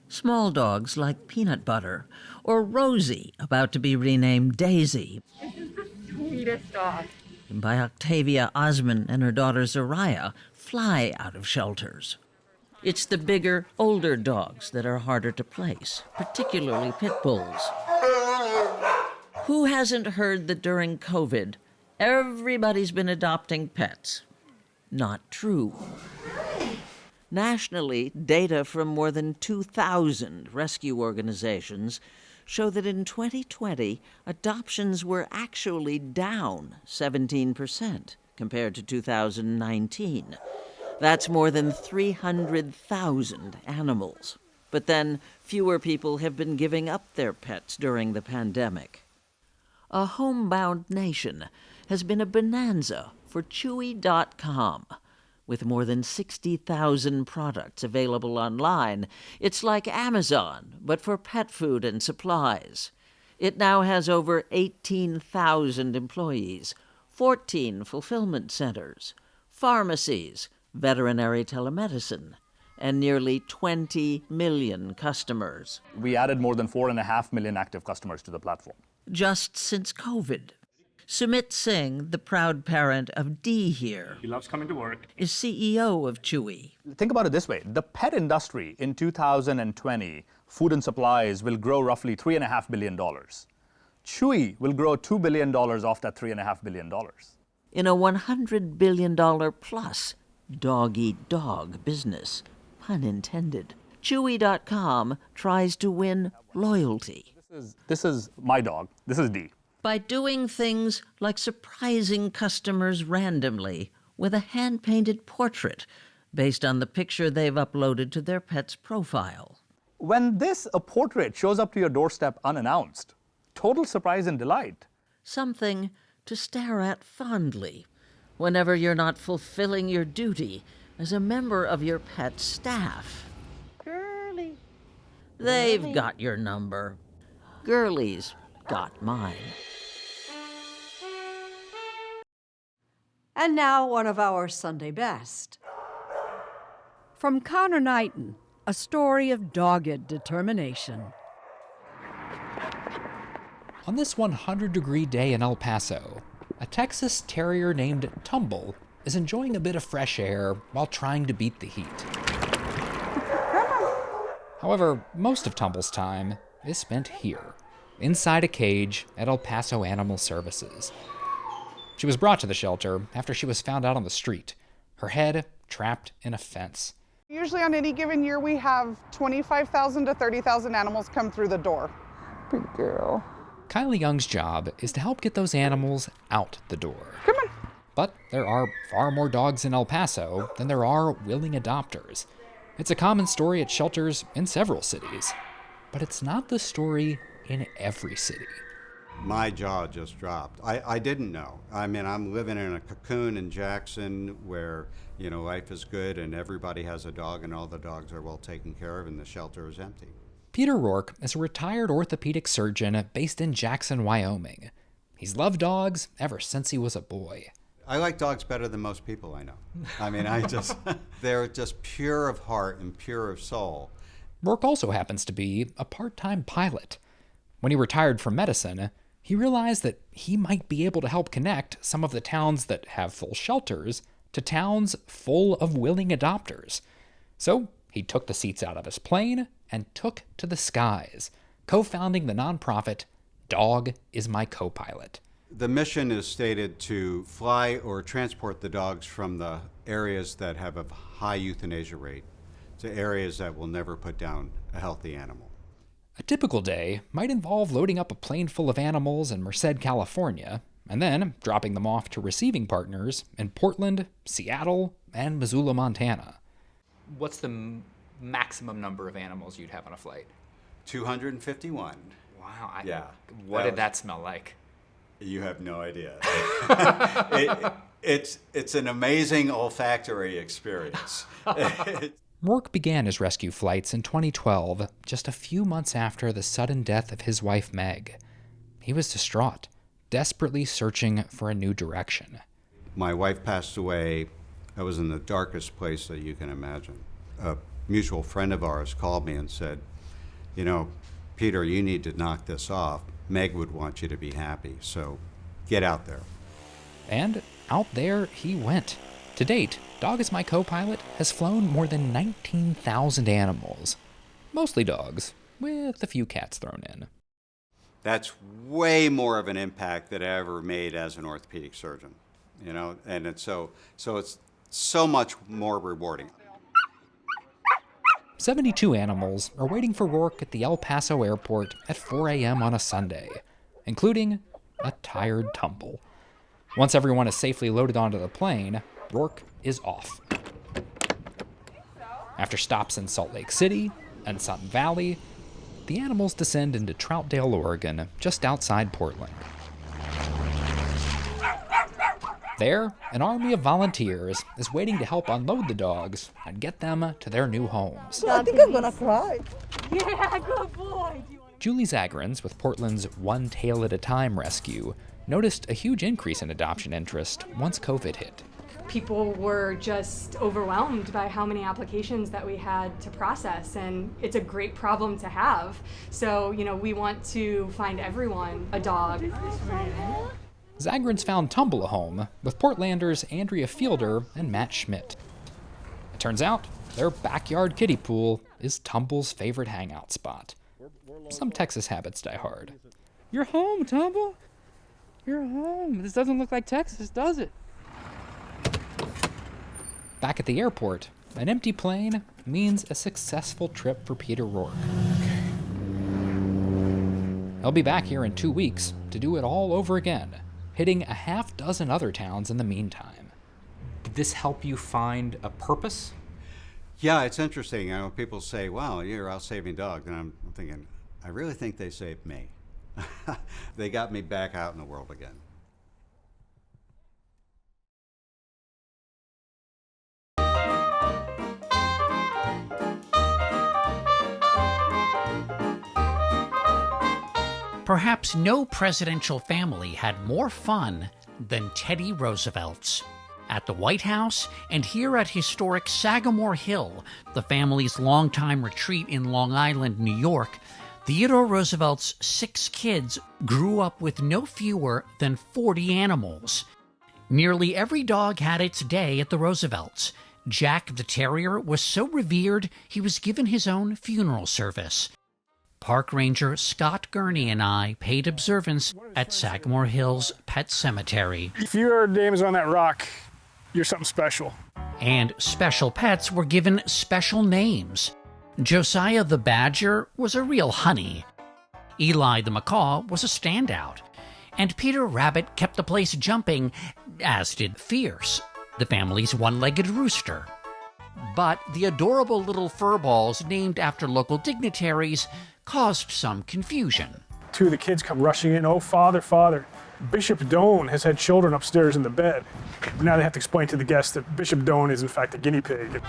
Speaker 8: Small dogs like Peanut Butter, or Rosie, about to be renamed Daisy
Speaker 27: This is the sweetest dog.
Speaker 8: by Octavia Osman and her daughter Zariah, fly out of shelters. It's the bigger, older dogs that are harder to place, particularly pit bulls. Who hasn't heard that during COVID, everybody's been adopting pets? Not true. Nationally, data from more than 2,000 rescue organizations show that in 2020, adoptions were actually down 17% compared to 2019. That's more than 300,000 animals. But then fewer people have been giving up their pets during the pandemic. A homebound nation has been a bonanza for Chewy.com. With more than 60,000 products available online, it's like Amazon, but for pet food and supplies. It now has over 18,000 employees, 14 fulfillment centers, pharmacies, veterinary telemedicine, and nearly 20 million customers.
Speaker 3: We added more than 4.5 million active customers to the platform.
Speaker 8: Just since COVID. Sumit Singh, the proud parent of Dee here,
Speaker 3: He loves coming to work.
Speaker 8: is CEO of Chewy.
Speaker 3: Think about it this way. The pet industry in 2020, food and supplies, will grow roughly $3.5 billion. Chewy will grow $2 billion off that $3.5 billion.
Speaker 8: In a $100 billion plus dog-eat-dog business, pun intended, Chewy.com tries to win loyalty.
Speaker 3: This is my dog. This is Dee.
Speaker 8: By doing things like surprising customers randomly with a hand-painted portrait based on the picture they've uploaded to their pet's profile.
Speaker 3: When a portrait shows up to your doorstep unannounced, total surprise and delight.
Speaker 8: Something to stare at fondly whenever you're not fulfilling your duty as a member of your pet's staff.
Speaker 5: Girly.
Speaker 8: They've got your number. Girlie's got mine.
Speaker 1: And now one of our Sunday best. From Connor Knighton, a story of dogged determination.
Speaker 4: On this 100-degree day in El Paso, a Texas Terrier named Tumble is enjoying a bit of fresh air while trying to beat the heat. However, most of Tumble's time is spent here, inside a cage at El Paso Animal Services. She was brought to the shelter after she was found out on the street, her head trapped in a fence.
Speaker 6: Usually on any given year, we have 25,000 to 30,000 animals come through the door. Good girl.
Speaker 4: Kylie Young's job is to help get those animals out the door. Come on. But there are far more dogs in El Paso than there are willing adopters. It's a common story at shelters in several cities, but it's not the story in every city.
Speaker 7: My jaw just dropped. I didn't know. I mean, I'm living in a cocoon in Jackson where, life is good and everybody has a dog and all the dogs are well taken care of and the shelter is empty.
Speaker 4: Peter Rourke is a retired orthopedic surgeon based in Jackson, Wyoming. He's loved dogs ever since he was a boy.
Speaker 7: I like dogs better than most people I know. I mean, they're just pure of heart and pure of soul.
Speaker 4: Rourke also happens to be a part-time pilot. When he retired from medicine, he realized that he might be able to help connect some of the towns that have full shelters to towns full of willing adopters. So he took the seats out of his plane and took to the skies, co-founding the nonprofit Dog is My Co-Pilot.
Speaker 7: The mission is stated to fly or transport the dogs from the areas that have a high euthanasia rate to areas that will never put down a healthy animal.
Speaker 4: A typical day might involve loading up a plane full of animals in Merced, California, and then dropping them off to receiving partners in Portland, Seattle, and Missoula, Montana.
Speaker 22: What's the maximum number of animals you'd have on a flight?
Speaker 7: 251.
Speaker 22: Wow.
Speaker 7: Yeah.
Speaker 22: What did that smell like?
Speaker 7: You have no idea. It's an amazing olfactory experience.
Speaker 4: Rourke began his rescue flights in 2012, just a few months after the sudden death of his wife, Meg. He was distraught, desperately searching for a new direction.
Speaker 7: My wife passed away. I was in the darkest place that you can imagine. A mutual friend of ours called me and said, Peter, you need to knock this off. Meg would want you to be happy, so get out there.
Speaker 4: And out there he went. To date, Dog is My Co-Pilot has flown more than 19,000 animals. Mostly dogs, with a few cats thrown in.
Speaker 7: That's way more of an impact that I ever made as an orthopedic surgeon, you know, and it's so it's so much more rewarding.
Speaker 4: 72 animals are waiting for Rourke at the El Paso airport at 4 a.m. on a Sunday, including a tired Tumble. Once everyone is safely loaded onto the plane, Rourke is off. After stops in Salt Lake City and Sun Valley, the animals descend into Troutdale, Oregon, just outside Portland. There, an army of volunteers is waiting to help unload the dogs and get them to their new homes.
Speaker 11: I think I'm gonna cry.
Speaker 10: Yeah, good boy.
Speaker 4: Julie Zagrins with Portland's One Tail at a Time rescue noticed a huge increase in adoption interest once COVID hit.
Speaker 13: People were just overwhelmed by how many applications that we had to process, and it's a great problem to have. So, we want to find everyone a dog.
Speaker 4: Zagrins found Tumble a home with Portlanders Andrea Fielder and Matt Schmidt. It turns out their backyard kiddie pool is Tumble's favorite hangout spot. Some Texas habits die hard.
Speaker 15: You're home, Tumble. You're home. This doesn't look like Texas, does it?
Speaker 4: Back at the airport, an empty plane means a successful trip for Peter Rourke. He'll be back here in 2 weeks to do it all over again, hitting a half dozen other towns in the meantime.
Speaker 22: Did this help you find a purpose?
Speaker 7: Yeah, it's interesting. You know, people say, wow, you're out saving dogs. And I'm thinking, I really think they saved me. They got me back out in the world again.
Speaker 18: Perhaps no presidential family had more fun than Teddy Roosevelt's. At the White House and here at historic Sagamore Hill, the family's longtime retreat in Long Island, New York, Theodore Roosevelt's 6 kids grew up with no fewer than 40 animals. Nearly every dog had its day at the Roosevelts. Jack the Terrier was so revered he was given his own funeral service. Park Ranger Scott Gurney and I paid observance at Sagamore Hill's Pet Cemetery.
Speaker 23: If your name is on that rock, you're something special.
Speaker 18: And special pets were given special names. Josiah the Badger was a real honey. Eli the Macaw was a standout. And Peter Rabbit kept the place jumping, as did Fierce, the family's one-legged rooster. But the adorable little furballs named after local dignitaries caused some confusion.
Speaker 23: 2 of the kids come rushing in. Oh, Father, Father, Bishop Doane has had children upstairs in the bed. Now they have to explain to the guests that Bishop Doane is in fact a guinea pig.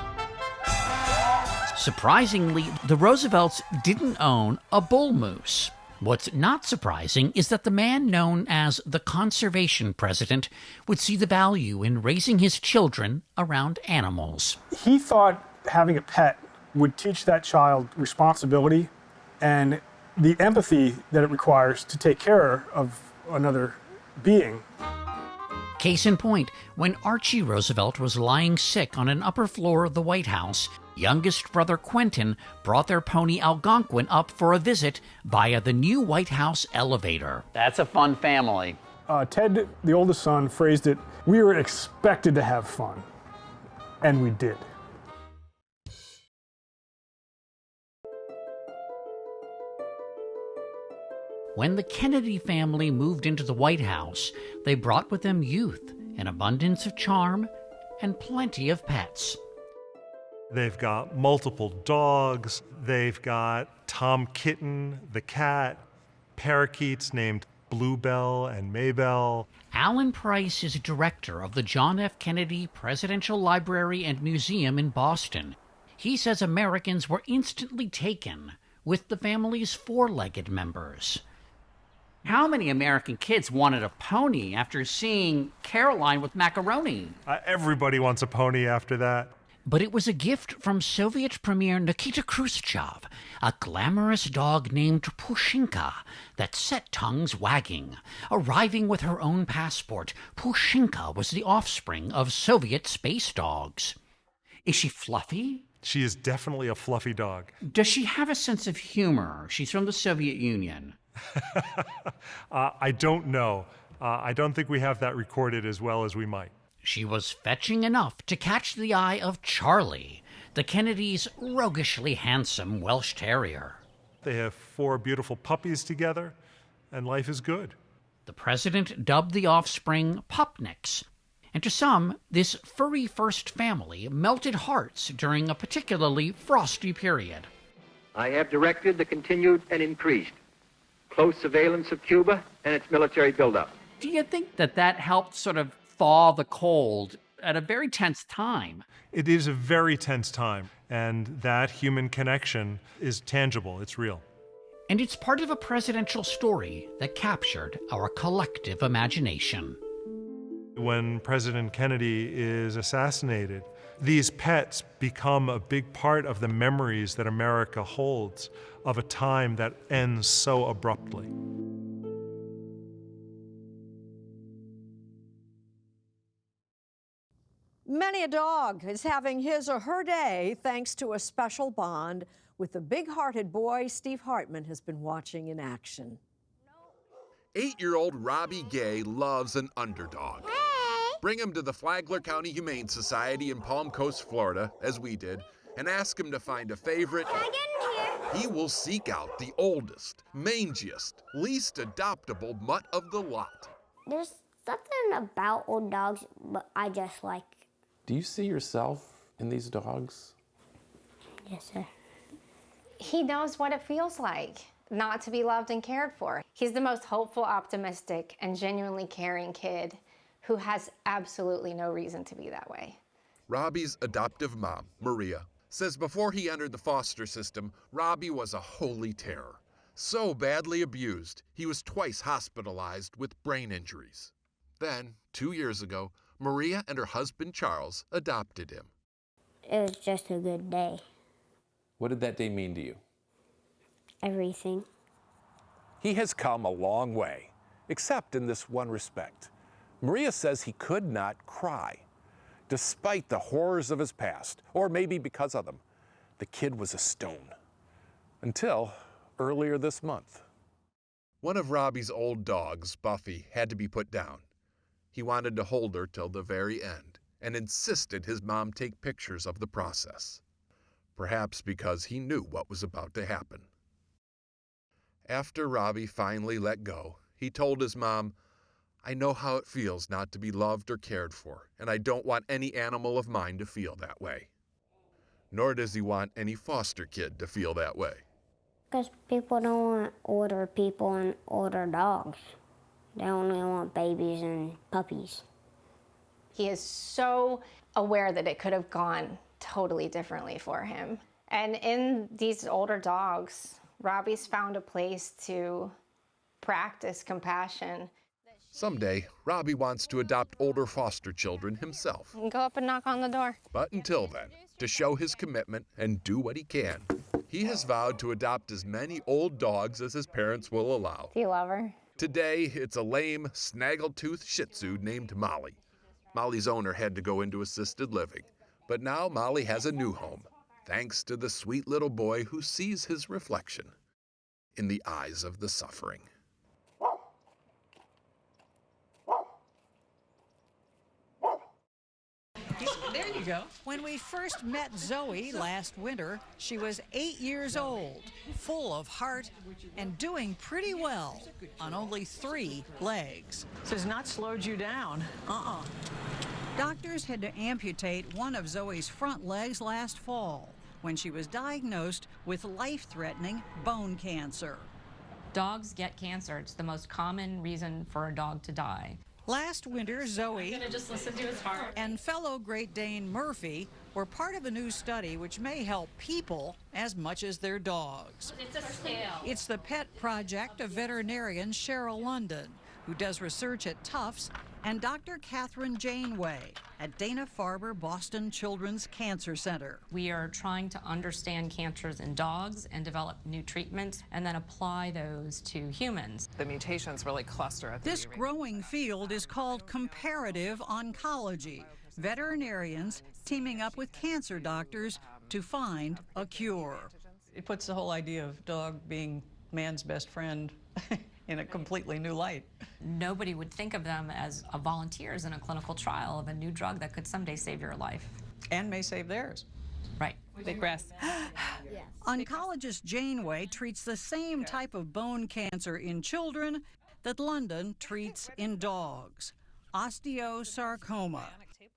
Speaker 18: Surprisingly, the Roosevelts didn't own a bull moose. What's not surprising is that the man known as the conservation president would see the value in raising his children around animals.
Speaker 23: He thought having a pet would teach that child responsibility and the empathy that it requires to take care of another being.
Speaker 18: Case in point, when Archie Roosevelt was lying sick on an upper floor of the White House, youngest brother Quentin brought their pony Algonquin up for a visit via the new White House elevator.
Speaker 24: That's a fun family.
Speaker 23: Ted, the oldest son, phrased it, we were expected to have fun, and we did.
Speaker 18: When the Kennedy family moved into the White House, they brought with them youth, an abundance of charm, and plenty of pets.
Speaker 26: They've got multiple dogs. They've got Tom Kitten, the cat, parakeets named Bluebell and Maybell.
Speaker 18: Alan Price is director of the John F. Kennedy Presidential Library and Museum in Boston. He says Americans were instantly taken with the family's 4-legged members.
Speaker 24: How many American kids wanted a pony after seeing Caroline with macaroni?
Speaker 26: Everybody wants a pony after that.
Speaker 18: But it was a gift from Soviet Premier Nikita Khrushchev, a glamorous dog named Pushinka that set tongues wagging. Arriving with her own passport, Pushinka was the offspring of Soviet space dogs. Is she fluffy?
Speaker 26: She is definitely a fluffy dog.
Speaker 24: Does she have a sense of humor? She's from the Soviet Union.
Speaker 26: I don't know. I don't think we have that recorded as well as we might.
Speaker 18: She was fetching enough to catch the eye of Charlie, the Kennedys' roguishly handsome Welsh Terrier.
Speaker 26: They have 4 beautiful puppies together, and life is good.
Speaker 18: The president dubbed the offspring Pupniks, and to some, this furry first family melted hearts during a particularly frosty period.
Speaker 2: I have directed the continued and increased close surveillance of Cuba and its military buildup.
Speaker 24: Do you think that helped sort of thaw the cold at a very tense time?
Speaker 26: It is a very tense time, and that human connection is tangible. It's real.
Speaker 18: And it's part of a presidential story that captured our collective imagination.
Speaker 26: When President Kennedy is assassinated, these pets become a big part of the memories that America holds of a time that ends so abruptly.
Speaker 1: Many a dog is having his or her day thanks to a special bond with the big-hearted boy Steve Hartman has been watching in action.
Speaker 9: 8-year-old Robbie Gay loves an underdog. Bring him to the Flagler County Humane Society in Palm Coast, Florida, as we did, and ask him to find a favorite.
Speaker 11: Can I get in here?
Speaker 9: He will seek out the oldest, mangiest, least adoptable mutt of the lot.
Speaker 11: There's something about old dogs, but I just like.
Speaker 12: Do you see yourself in these dogs?
Speaker 11: Yes, sir.
Speaker 14: He knows what it feels like not to be loved and cared for. He's the most hopeful, optimistic, and genuinely caring kid who has absolutely no reason to be that way.
Speaker 9: Robbie's adoptive mom, Maria, says before he entered the foster system, Robbie was a holy terror. So badly abused, he was twice hospitalized with brain injuries. Then, 2 years ago, Maria and her husband Charles adopted him.
Speaker 11: It was just a good day.
Speaker 12: What did that day mean to you?
Speaker 11: Everything.
Speaker 16: He has come a long way, except in this one respect. Maria says he could not cry. Despite the horrors of his past, or maybe because of them, the kid was a stone. Until earlier this month.
Speaker 9: One of Robbie's old dogs, Buffy, had to be put down. He wanted to hold her till the very end and insisted his mom take pictures of the process. Perhaps because he knew what was about to happen. After Robbie finally let go, he told his mom, "I know how it feels not to be loved or cared for, and I don't want any animal of mine to feel that way." Nor does he want any foster kid to feel that way.
Speaker 11: Because people don't want older people and older dogs. They only want babies and puppies.
Speaker 14: He is so aware that it could have gone totally differently for him. And in these older dogs, Robbie's found a place to practice compassion.
Speaker 9: Someday, Robbie wants to adopt older foster children himself.
Speaker 14: Go up and knock on the door.
Speaker 9: But until then, to show his commitment and do what he can, he has vowed to adopt as many old dogs as his parents will allow.
Speaker 14: Do you love her?
Speaker 9: Today, it's a lame, snaggletooth Shih Tzu named Molly. Molly's owner had to go into assisted living, but now Molly has a new home, thanks to the sweet little boy who sees his reflection in the eyes of the suffering.
Speaker 20: There you go. When we first met Zoe last winter, she was 8 years old, full of heart, and doing pretty well on only 3 legs.
Speaker 28: This has not slowed you down.
Speaker 20: Doctors had to amputate one of Zoe's front legs last fall when she was diagnosed with life-threatening bone cancer.
Speaker 29: Dogs get cancer. It's the most common reason for a dog to die.
Speaker 20: Last winter, Zoe
Speaker 29: Just listen to his heart.
Speaker 20: and fellow Great Dane Murphy were part of a new study which may help people as much as their dogs.
Speaker 29: It's a scale.
Speaker 20: It's the pet project of veterinarian Cheryl London, who does research at Tufts, and Dr. Catherine Janeway at Dana-Farber Boston Children's Cancer Center.
Speaker 29: We are trying to understand cancers in dogs and develop new treatments and then apply those to humans.
Speaker 30: The mutations really cluster at the
Speaker 20: This growing field is called comparative oncology. Veterinarians teaming up with cancer doctors to find a cure.
Speaker 28: It puts the whole idea of dog being
Speaker 20: man's best friend in a completely new light.
Speaker 29: Nobody would think of them as volunteers in a clinical trial of a new drug that could someday save your life.
Speaker 20: And may save theirs.
Speaker 29: Right.
Speaker 28: Big breath.
Speaker 20: Oncologist Janeway treats the same type of bone cancer in children that London treats in dogs, osteosarcoma.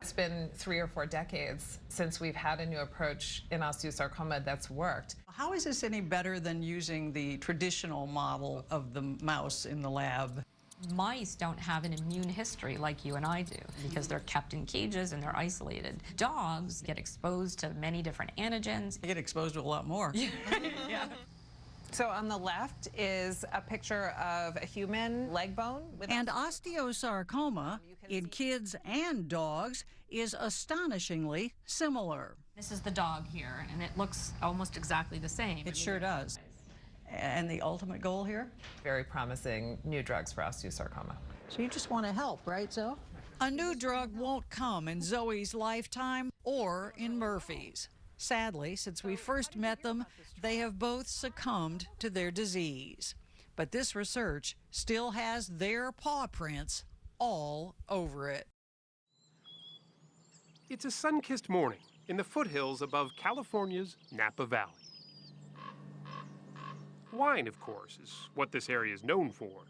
Speaker 28: It's been 3 or 4 decades since we've had a new approach in osteosarcoma that's worked.
Speaker 20: How is this any better than using the traditional model of the mouse in the lab?
Speaker 29: Mice don't have an immune history like you and I do because they're kept in cages and they're isolated. Dogs get exposed to many different antigens.
Speaker 20: They get exposed to a lot more.
Speaker 28: Yeah. So on the left is a picture of a human leg bone.
Speaker 20: And osteosarcoma in kids and dogs is astonishingly similar.
Speaker 29: This is the dog here, and it looks almost exactly the same.
Speaker 20: It sure does. And the ultimate goal here?
Speaker 28: Very promising new drugs for osteosarcoma.
Speaker 20: So you just want to help, right, Zoe? A new drug won't come in Zoe's lifetime or in Murphy's. Sadly, since we first met them, they have both succumbed to their disease. But this research still has their paw prints all over it.
Speaker 3: It's a sun-kissed morning in the foothills above California's Napa Valley. Wine, of course, is what this area is known for.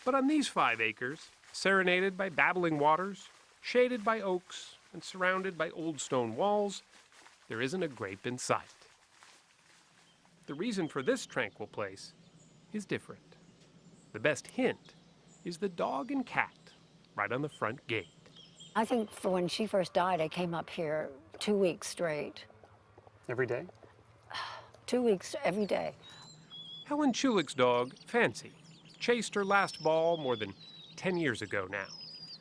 Speaker 3: But on these 5 acres, serenaded by babbling waters, shaded by oaks, and surrounded by old stone walls, there isn't a grape in sight. The reason for this tranquil place is different. The best hint is the dog and cat right on the front gate.
Speaker 5: I think for when she first died, I came up here 2 weeks straight.
Speaker 3: Every day?
Speaker 5: 2 weeks every day.
Speaker 3: Helen Chulick's dog, Fancy, chased her last ball more than 10 years ago now.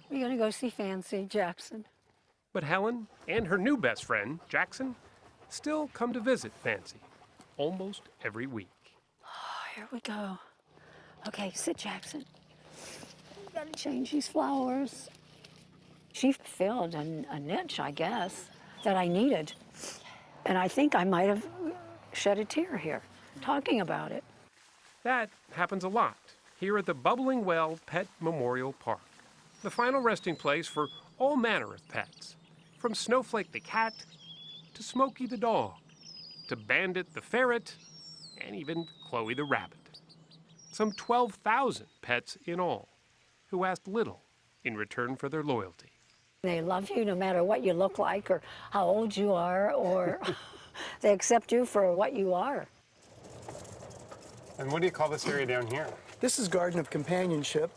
Speaker 5: We're gonna go see Fancy, Jackson.
Speaker 3: But Helen and her new best friend, Jackson, still come to visit Fancy almost every week.
Speaker 5: Oh, here we go. Okay, sit, Jackson. We gotta change these flowers. She filled a niche, I guess, that I needed. And I think I might have shed a tear here, talking about it.
Speaker 3: That happens a lot here at the Bubbling Well Pet Memorial Park, the final resting place for all manner of pets, from Snowflake the cat, to Smokey the dog, to Bandit the ferret, and even Chloe the rabbit. Some 12,000 pets in all, who asked little in return for their loyalty.
Speaker 5: They love you no matter what you look like or how old you are, or they accept you for what you are.
Speaker 3: And what do you call this area down here?
Speaker 6: This is Garden of Companionship.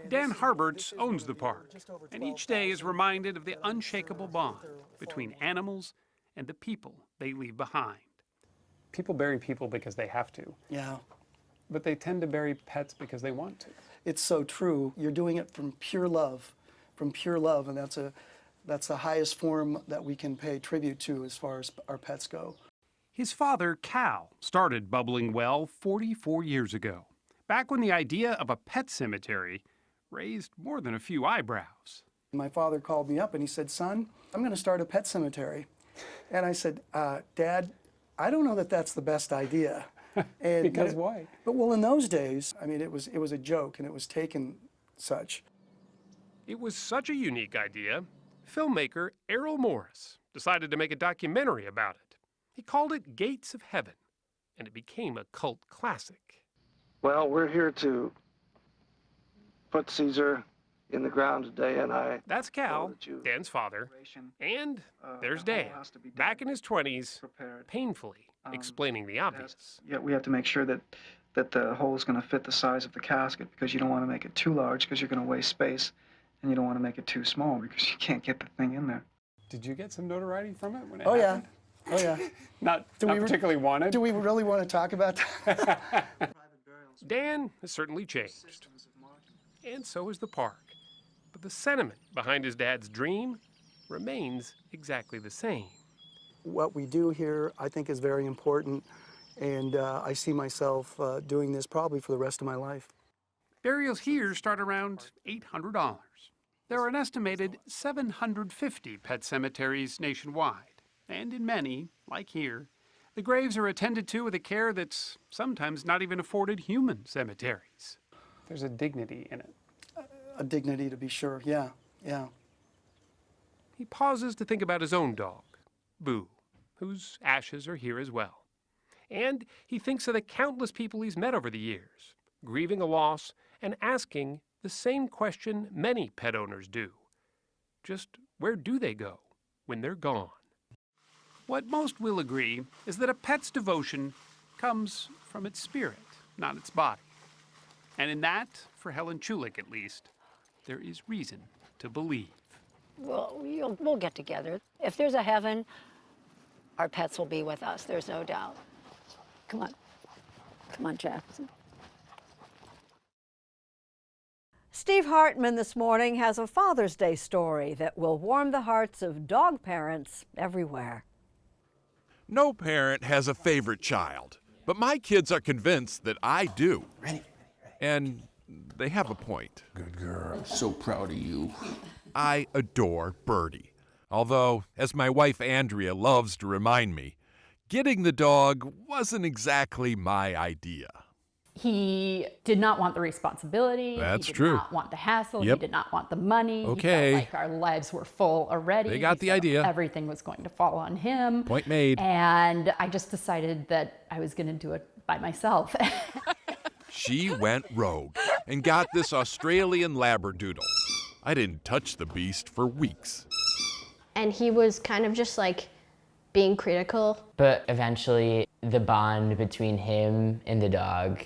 Speaker 3: Dan Harberts owns the park, and each day is reminded of the unshakable bond between animals and the people they leave behind.
Speaker 8: People bury people because they have to.
Speaker 6: Yeah.
Speaker 8: But they tend to bury pets because they want to.
Speaker 6: It's so true. You're doing it from pure love, and that's the highest form that we can pay tribute to as far as our pets go.
Speaker 3: His father, Cal, started Bubbling Well 44 years ago, back when the idea of a pet cemetery raised more than a few eyebrows.
Speaker 6: My father called me up and he said, "Son, I'm going to start a pet cemetery." And I said, "Dad, I don't know that that's the best idea." And,
Speaker 8: because why?
Speaker 6: But well, in those days, I mean, it was a joke and it was taken such.
Speaker 3: It was such a unique idea, filmmaker Errol Morris decided to make a documentary about it. He called it Gates of Heaven, and it became a cult classic.
Speaker 10: Well, we're here to put Caesar in the ground today, and
Speaker 3: That's Cal, Dan's father, and there's Dan, back in his 20s, painfully explaining the obvious.
Speaker 17: Yeah, we have to make sure that the hole is going to fit the size of the casket, because you don't want to make it too large because you're going to waste space, and you don't want to make it too small because you can't get the thing in there.
Speaker 8: Did you get some notoriety from it when it
Speaker 6: happened?
Speaker 8: Yeah.
Speaker 6: Oh, yeah.
Speaker 8: Not particularly wanted?
Speaker 6: Do we really want to talk about that?
Speaker 3: Dan has certainly changed, and so has the park. But the sentiment behind his dad's dream remains exactly the same.
Speaker 6: What we do here, I think, is very important, and I see myself doing this probably for the rest of my life.
Speaker 3: Burials here start around $800. There are an estimated 750 pet cemeteries nationwide, and in many, like here, The graves are attended to with a care that's sometimes not even afforded human cemeteries.
Speaker 8: There's a dignity in it.
Speaker 6: A dignity, to be sure. Yeah, yeah.
Speaker 3: He pauses to think about his own dog, Boo, whose ashes are here as well. And he thinks of the countless people he's met over the years, grieving a loss and asking the same question many pet owners do. Just where do they go when they're gone? What most will agree is that a pet's devotion comes from its spirit, not its body. And in that, for Helen Chulik at least, there is reason to believe.
Speaker 5: Well, we'll get together. If there's a heaven, our pets will be with us, there's no doubt. Come on. Come on, Jackson.
Speaker 1: Steve Hartman this morning has a Father's Day story that will warm the hearts of dog parents everywhere.
Speaker 9: No parent has a favorite child, but my kids are convinced that I do. And they have a point.
Speaker 12: Good girl. I'm so proud of you.
Speaker 9: I adore Birdie. Although, as my wife Andrea loves to remind me, getting the dog wasn't exactly my idea.
Speaker 4: He did not want the responsibility.
Speaker 9: That's
Speaker 4: he did
Speaker 9: true.
Speaker 4: not want the hassle.
Speaker 9: Yep.
Speaker 4: He did not want the money.
Speaker 9: Okay.
Speaker 4: He felt like our lives were full already.
Speaker 9: They got the
Speaker 4: So
Speaker 9: idea.
Speaker 4: Everything was going to fall on him.
Speaker 9: Point made.
Speaker 4: And I just decided that I was going to do it by myself.
Speaker 9: She went rogue and got this Australian Labradoodle. I didn't touch the beast for weeks.
Speaker 14: And he was kind of just like being critical.
Speaker 7: But eventually the bond between him and the dog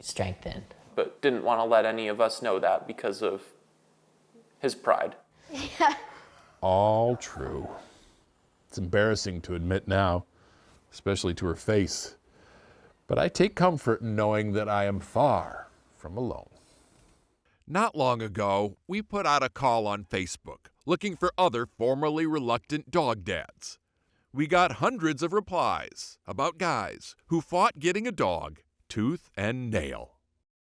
Speaker 7: strengthened.
Speaker 13: But didn't want to let any of us know that because of his pride.
Speaker 12: All true. It's embarrassing to admit now, especially to her face. But I take comfort in knowing that I am far from alone.
Speaker 9: Not long ago, we put out a call on Facebook looking for other formerly reluctant dog dads. We got hundreds of replies about guys who fought getting a dog tooth and nail.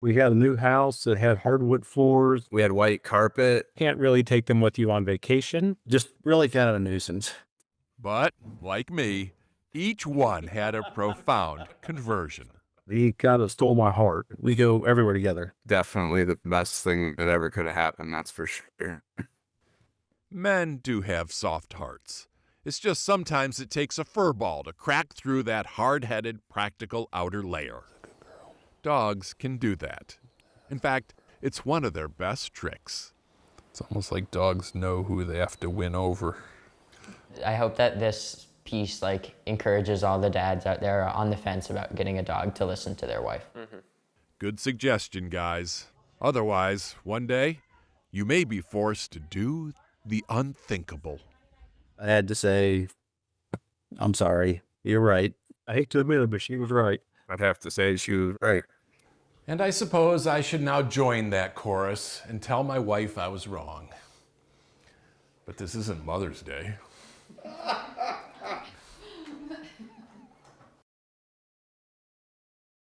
Speaker 15: We had a new house that had hardwood floors. We had white carpet. Can't really take them with you on vacation. Just really kind of a nuisance.
Speaker 9: But, like me, each one had a profound conversion.
Speaker 15: He kind of stole my heart. We go everywhere together.
Speaker 19: Definitely the best thing that ever could have happened, that's for sure.
Speaker 9: Men do have soft hearts. It's just sometimes it takes a fur ball to crack through that hard-headed, practical outer layer. Dogs can do that. In fact, it's one of their best tricks.
Speaker 12: It's almost like dogs know who they have to win over.
Speaker 7: I hope that this piece encourages all the dads out there on the fence about getting a dog to listen to their wife.
Speaker 13: Mm-hmm.
Speaker 9: Good suggestion, guys. Otherwise, one day, you may be forced to do the unthinkable.
Speaker 15: I had to say, I'm sorry. You're right. I hate to admit it, but she was right. I'd have to say she was right.
Speaker 12: And I suppose I should now join that chorus and tell my wife I was wrong. But this isn't Mother's Day.